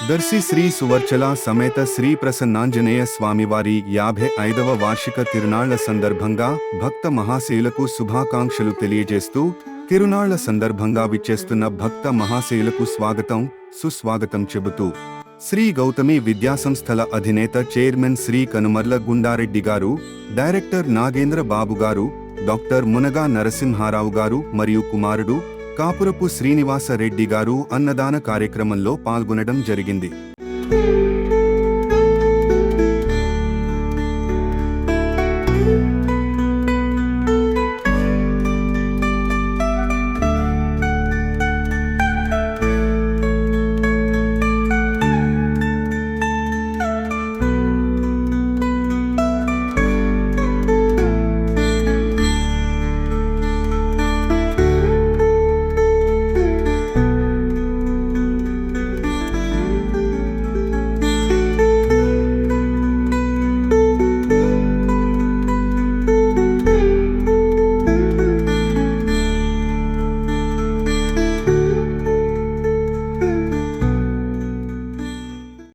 దర్శి శ్రీ సువర్చల సమేత శ్రీ ప్రసన్నాంజనేయ స్వామివారి 55వ వార్షిక తిరునాళ్ల సందర్భంగా భక్త మహాశయులకు శుభాకాంక్షలు తెలియజేస్తూ తిరునాళ్ల సందర్భంగా విచ్చేస్తున్న భక్త మహాశయులకు స్వాగతం సుస్వాగతం చెబుతూ శ్రీ గౌతమి విద్యాసంస్థల అధినేత చైర్మన్ శ్రీ కనుమర్ల గుండారెడ్డి గారు, డైరెక్టర్ నాగేంద్ర బాబు గారు, డాక్టర్ మునగా నరసింహారావు గారు మరియు కుమారుడు కాపురపు శ్రీనివాస రెడ్డి గారు అన్నదాన కార్యక్రమంలో పాల్గొనడం జరిగింది.